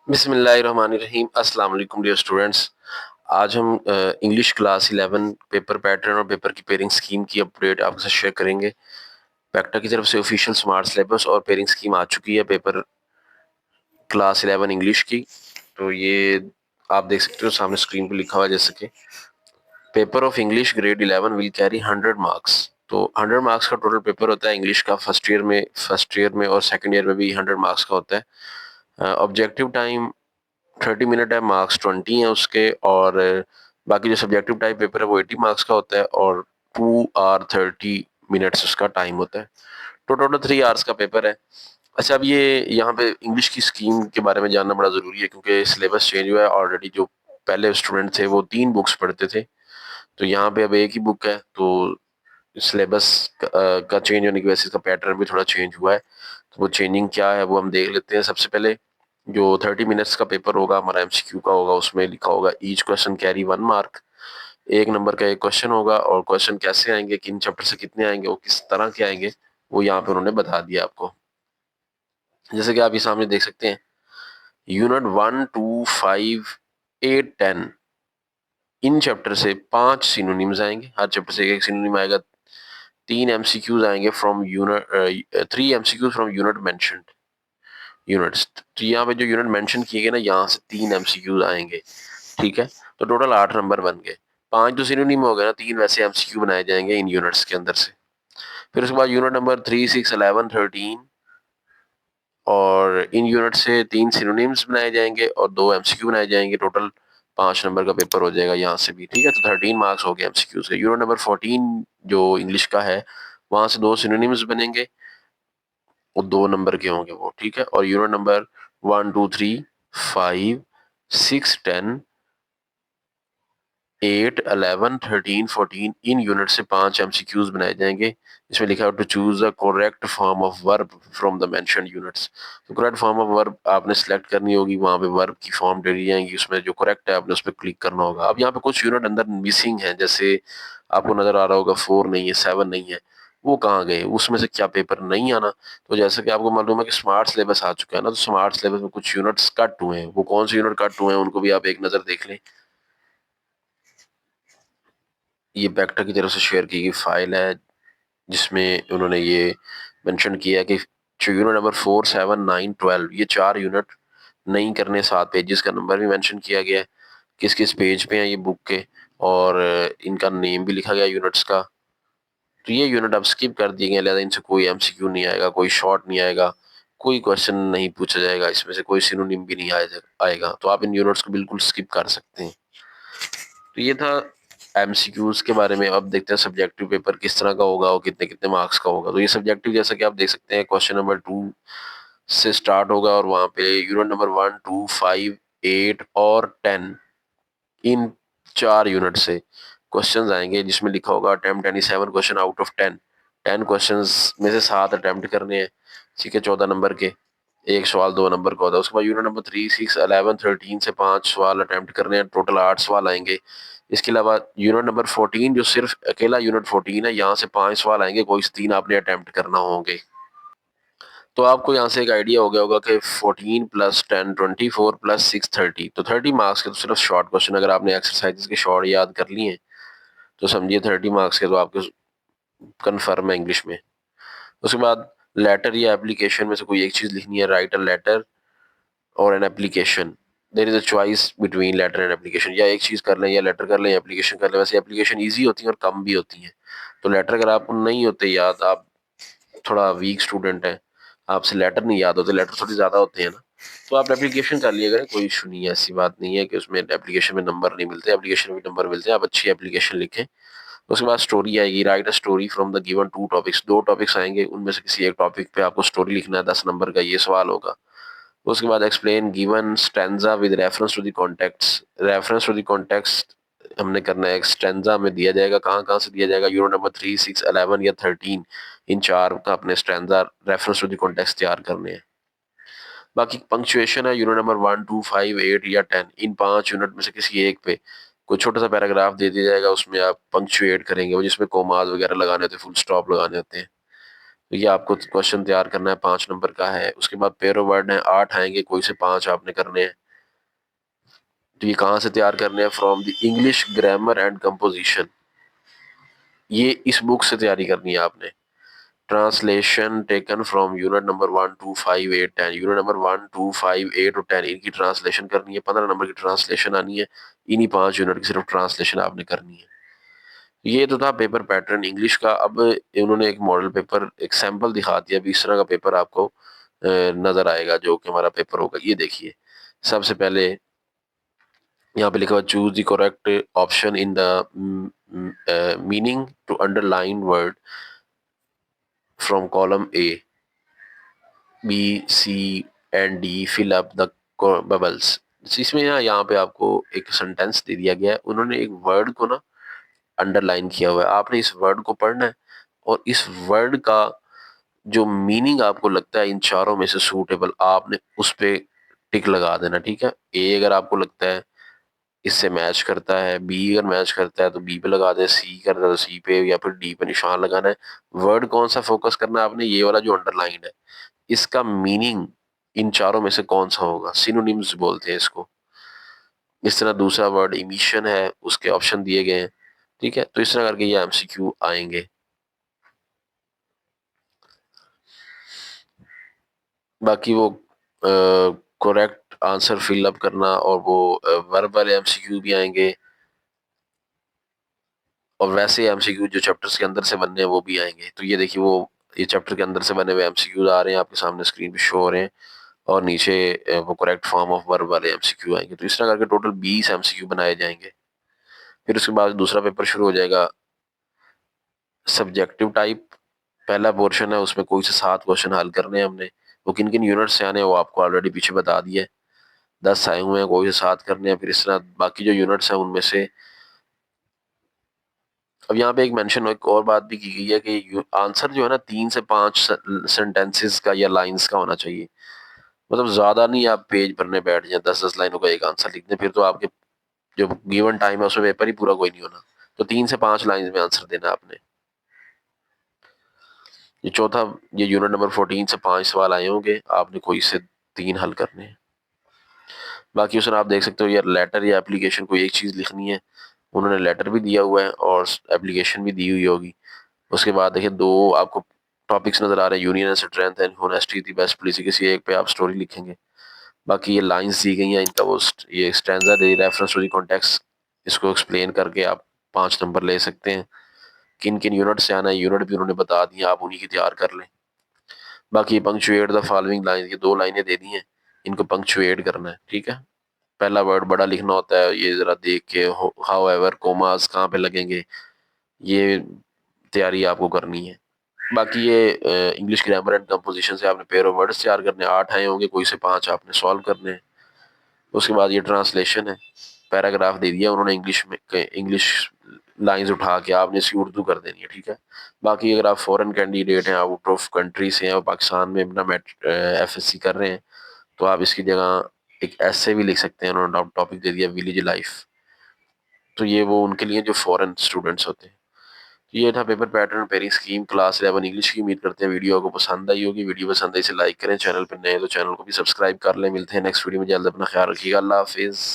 बिस्मिल्लाहिर्रहमानिर्रहीम अस्सलाम वालेकुम डियर स्टूडेंट्स। आज हम इंग्लिश क्लास 11 पेपर पैटर्न और पेपर की पेयरिंग स्कीम की अपडेट आपके साथ शेयर करेंगे। पैक्टा की तरफ से ऑफिशियल स्मार्ट सिलेबस और पेयरिंग स्कीम आ चुकी है पेपर क्लास 11 इंग्लिश की। तो ये आप देख सकते हो सामने स्क्रीन पे लिखा हुआ है जैसे कि paper of English grade 11 will carry 100 marks. तो 100 मार्क्स का टोटल पेपर होता है इंग्लिश का। फर्स्ट ईयर में और सेकंड ईयर में भी 100 मार्क्स का होता है। ऑब्जेक्टिव टाइम 30 मिनट है, मार्क्स 20 है उसके। और बाकी जो सब्जेक्टिव टाइप पेपर है वो 80 मार्क्स का होता है और 2 आवर 30 मिनट्स उसका टाइम होता है। तो टोटल 3 आवर्स का पेपर है। अच्छा, अब ये यहाँ पे इंग्लिश की स्कीम के बारे में जानना बड़ा ज़रूरी है क्योंकि सिलेबस चेंज हुआ है ऑलरेडी। जो पहले स्टूडेंट थे वो 3 बुक्स पढ़ते थे, तो यहाँ पे अब एक ही बुक है। तो सिलेबस का चेंज होने की वजह से इसका पैटर्न भी थोड़ा चेंज हुआ है। तो वो चेंजिंग क्या है वो हम देख लेते हैं। सबसे पहले जो 30 मिनट्स का पेपर होगा हमारा एमसीक्यू का होगा, उसमें लिखा होगा each question carry 1 mark. 1 number का एक क्वेश्चन होगा और क्वेश्चन कैसे आएंगे, किन चैप्टर से कितने आएंगे, वो किस तरह के आएंगे, वो यहाँ पे उन्होंने बता दिया आपको। जैसे कि आप ये सामने देख सकते हैं, यूनिट 1, 2, 5, 8, 10 इन चैप्टर से 5 सिनोनिम्स आएंगे। हर चैप्टर से एक सिनोनिम आएगा। 3 एमसीक्यूज आएंगे from unit, 3 MCQs from unit mentioned units. तो यहाँ पे जो यूनिट मेंशन किए गए ना, यहाँ से 3 एमसीक्यूज आएंगे। ठीक है, तो टोटल 8 नंबर बन गए। 5 तो सिनोनिम हो गए ना, 3 वैसे एमसीक्यू बनाए जाएंगे इन यूनिट्स के अंदर से। फिर उसके बाद यूनिट नंबर 3, 6, 11, 13 और इन यूनिट से 3 सिनोनिम्स बनाए जाएंगे और 2 एमसीक्यू बनाए जाएंगे। टोटल 5 नंबर का पेपर हो जाएगा यहाँ से भी। ठीक है, तो 13 मार्क्स हो गए एमसीक्यू से। यूनिट नंबर 14 जो इंग्लिश का है, वहां से 2 सिनोनिम्स बनेंगे, वो 2 नंबर के होंगे वो। ठीक है, और यूनिट नंबर 1, 2, 3, 5, 6, 10, 8, 11, 13, 14 इन यूनिट से 5 एमसीक्यूज बनाए जाएंगे। इसमें लिखा है to choose the correct form of verb from the mentioned units. तो करेक्ट फॉर्म ऑफ वर्ब आपने सिलेक्ट करनी होगी, वहां पे वर्ब की फॉर्म दे दी जाएंगी, उसमें जो करेक्ट है आपने उस पर क्लिक करना होगा। अब यहाँ पे कुछ यूनिट अंदर मिसिंग है, जैसे आपको नजर आ रहा होगा 4 नहीं है, 7 नहीं है, वो कहाँ गए, उसमें से क्या पेपर नहीं आना। तो जैसे कि आपको मालूम है कि स्मार्ट सिलेबस आ चुका है ना, तो स्मार्ट सिलेबस में कुछ यूनिट्स कट हुए हैं। वो कौन से यूनिट कट हुए हैं उनको भी आप एक नजर देख लें। ये पैक्टा की तरफ से शेयर की गई फाइल है जिसमें उन्होंने ये मेंशन किया है कि जो यूनिट नंबर 4, 7, 9, 12 ये 4 यूनिट नहीं करने, 7 पेजेस का नंबर भी मेंशन किया गया है, किस किस पेज पे हैं ये बुक के, और इनका नेम भी लिखा गया यूनिट्स का। तो ये यूनिट अब स्किप कर दिए गए, लिहाजा इनसे कोई एमसीक्यू नहीं आएगा, कोई शॉर्ट नहीं आएगा, कोई क्वेश्चन नहीं पूछा जाएगा, इसमें से कोई सिनोनिम भी नहीं आएगा। तो आप इन यूनिट्स को बिल्कुल स्किप कर सकते हैं। तो ये था एमसीक्यूज के बारे में। अब देखते हैं सब्जेक्टिव पेपर किस तरह का होगा और कितने कितने मार्क्स का होगा। तो ये सब्जेक्टिव जैसा कि आप देख सकते हैं, क्वेश्चन नंबर 2 से स्टार्ट होगा और वहां पे यूनिट नंबर 1, 2, 5, 8 और 10 इन 4 यूनिट से क्वेश्चंस आएंगे, जिसमें लिखा होगा attempt any 7 question out of 10। 10 questions में से 7 अटेम्प्ट करने हैं। ठीक है, 14 नंबर के। एक सवाल 2 नंबर का होता है। उसके बाद यूनिट नंबर 3, 6, 11, 13 से 5 सवाल अटेम्प्ट करने हैं, टोटल 8 सवाल आएंगे। इसके अलावा यूनिट नंबर 14 जो सिर्फ अकेला यूनिट 14 है, यहाँ से 5 सवाल आएंगे, कोई से 3 आपने अटेम्प्ट करना होंगे। तो आपको यहाँ से एक आइडिया हो गया होगा कि 14 + 10 24 + 6 30, तो 30 मार्क्स के तो सिर्फ शॉर्ट क्वेश्चन अगर आपने एक्सरसाइजेस के शॉर्ट याद कर लिए हैं तो समझिए 30 मार्क्स के तो आपके कन्फर्म है इंग्लिश में। उसके बाद लेटर या एप्लीकेशन में से कोई एक चीज लिखनी है, राइट अ लेटर और an application. There is a choice between letter and application, या एक चीज कर लें या लेटर कर लें या एप्लीकेशन कर लें। वैसे एप्लीकेशन ईजी होती है और कम भी होती है। तो लेटर अगर आपको नहीं होते याद, आप थोड़ा वीक स्टूडेंट हैं, आपसे लेटर नहीं याद होते, लेटर थोड़ी ज्यादा होते हैं ना, तो आप एप्लीकेशन कर लिया करें, कोई इशू नहीं है। ऐसी बात नहीं है कि उसमें एप्लीकेशन में नंबर नहीं मिलते, एप्लीकेशन में नंबर मिलते हैं। आप अच्छी एप्लीकेशन लिखें। उसके बाद स्टोरी आएगी, right a story from the given 2 topics. 2 topics आएंगे, उनमें से किसी एक टॉपिक पे आपको स्टोरी लिखना है, 10 नंबर का ये सवाल होगा। उसके बाद explain given stanza with reference to the context. Reference to the context हमने करना है, स्टैंजा में दिया जाएगा, कहाँ कहाँ से दिया जाएगा, यूनिट नंबर 3, 6, 11 या 13 इन 4 का अपने stanza reference to the context तैयार करने हैं। बाकी पंक्चुएशन है, यूनिट नंबर 1, 2, 5, 8 या 10 इन 5 यूनिट में से किसी एक पे कोई छोटा सा पैराग्राफ दे दिया जाएगा, उसमें आप पंक्चुएट करेंगे, वो जिसमें कोमाज वगैरह लगाने होते हैं, फुल स्टॉप लगाने होते हैं। तो ये आपको क्वेश्चन तैयार करना है, 5 नंबर का है। उसके बाद पेयर ऑफ वर्ड है, 8 आएंगे, कोई से 5 आपने करने हैं। तो ये कहाँ से तैयार करने हैं? From the English grammar and composition. ये इस बुक से तैयारी करनी है आपने। Translation taken from unit number 1, 2, 5, 8, 10। Unit number 1, 2, 5, 8 और 10 इनकी ट्रांसलेशन करनी है। 15 नंबर की ट्रांसलेशन आनी है। इन्हीं 5 यूनिट की सिर्फ ट्रांसलेशन आपने करनी है। ये तो था पेपर पैटर्न इंग्लिश का। अब इन्होंने एक मॉडल पेपर, एक सैंपल दिखा दिया। अभी इस तरह का पेपर आपको नजर आएगा जो कि हमारा पेपर होगा। ये देखिए, सबसे पहले यहाँ पे लिखा हुआ choose the correct option in the meaning to underline word from column A, B, C and D, fill up the bubbles. इसमें ना यहाँ पे आपको एक सेंटेंस दे दिया गया है। उन्होंने एक वर्ड को ना अंडरलाइन किया हुआ है। आपने इस वर्ड को पढ़ना है और इस वर्ड का जो मीनिंग आपको लगता है इन चारों में से सूटेबल, आपने उस पे टिक लगा देना। ठीक है, ए अगर आपको लगता है इससे मैच करता है, बी अगर मैच करता है तो बी पे लगा दें, सी करता है तो सी पे या फिर डी पे निशान लगाना है। वर्ड कौन सा फोकस करना है आपने? ये वाला जो अंडरलाइन है, इसका मीनिंग इन चारों में से कौन सा होगा? सिनोनिम्स बोलते हैं इसको। इस तरह दूसरा वर्ड इमिशन है, उसके ऑप्शन दिए गए हैं। ठीक है, तो इस तरह करके ये एमसीक्यू आएंगे। बाकी वो करेक्ट आंसर फिल अप करना और वो वर्बल एमसीक्यू भी आएंगे और वैसे एमसीक्यू जो चैप्टर्स के अंदर से बनने हैं वो भी आएंगे। तो ये देखिए, वो ये चैप्टर के अंदर से बने हुए एमसीक्यू आ रहे हैं आपके सामने स्क्रीन पे शो हो रहे हैं और नीचे वो करेक्ट फॉर्म ऑफ वर्ब वाले एमसीक्यू आएंगे। तो इस तरह करके टोटल 20 एमसीक्यू बनाए जाएंगे। फिर उसके बाद दूसरा पेपर शुरू हो जाएगा, सब्जेक्टिव टाइप। पहला पोर्शन है, उसमें कोई से 7 क्वेश्चन हल करने हैं हमने। वो किन किन यूनिट से आने हैं वो आपको ऑलरेडी पीछे बता दिया है। 10 आए हुए हैं, कोई से 7 करने हैं। फिर इस तरह बाकी जो यूनिट्स हैं उनमें से। अब यहाँ पे एक मेंशन, एक और बात भी की गई है कि आंसर जो है ना 3 से 5 सेंटेंसेस का या लाइंस का होना चाहिए। मतलब ज्यादा नहीं आप पेज भरने बैठ जाए, 10-10 लाइनों का एक आंसर लिख दें, फिर तो आपके जो गिवन टाइम है उसमें पेपर ही पूरा कोई नहीं होना। तो 3 से 5 लाइन में आंसर देना आपने। ये चौथा, ये यूनिट नंबर 14 से 5 सवाल आए होंगे, आपने कोई से 3 हल करने हैं। बाकी उसमें आप देख सकते हो यार, लेटर या एप्लीकेशन कोई एक चीज लिखनी है। उन्होंने लेटर भी दिया हुआ है और एप्लीकेशन भी दी हुई होगी। उसके बाद देखिए, 2 आपको टॉपिक्स नजर आ रहे हैं, union and strength and honesty the best policy. किसी एक पे आप स्टोरी लिखेंगे। बाकी ये लाइंस दी गई हैं, इनका वो ये stanza the reference to the context, इसको एक्सप्लेन करके आप 5 नंबर ले सकते हैं। किन किन यूनिट से आना है यूनिट भी उन्होंने बता दिया, आप उन्हीं की तैयार कर लें। बाकी पंक्चुएट द फॉलोइंग लाइन, ये 2 लाइनें दे दी हैं, इनको पंक्चुएट करना है। ठीक है, पहला वर्ड बड़ा लिखना होता है, ये जरा देख के। हाउ एवर, कोमास कहाँ पे लगेंगे, ये तैयारी आपको करनी है। बाकी ये इंग्लिश ग्रामर एंड कंपोजिशन से आपने पेयर ऑफ वर्ड्स तैयार करने हैं। 8 आए होंगे, कोई से 5 आपने सॉल्व करने हैं। उसके बाद ये ट्रांसलेशन है, पैराग्राफ दे दिया उन्होंने इंग्लिश में, इंग्लिश लाइंस उठा के आपने इसकी उर्दू कर देनी है। ठीक है, बाकी अगर आप फॉरेन कैंडिडेट हैं, आउट ऑफ कंट्री से हैं और पाकिस्तान में अपना एफएससी कर रहे हैं, तो आप इसकी जगह एक ऐसे भी लिख सकते हैं। उन्होंने टॉपिक दे दिया विलेज लाइफ। तो ये वो उनके लिए जो फॉरेन स्टूडेंट्स होते हैं। तो ये था paper pattern, pairing scheme, class 11 English की। उम्मीद करते हैं वीडियो को पसंद आई होगी। वीडियो पसंद आई इसे लाइक करें, चैनल पर नए तो चैनल को भी सब्सक्राइब कर लें। मिलते हैं नेक्स्ट वीडियो में, जल्द। अपना ख्याल रखिएगा, अल्लाह हाफिज़।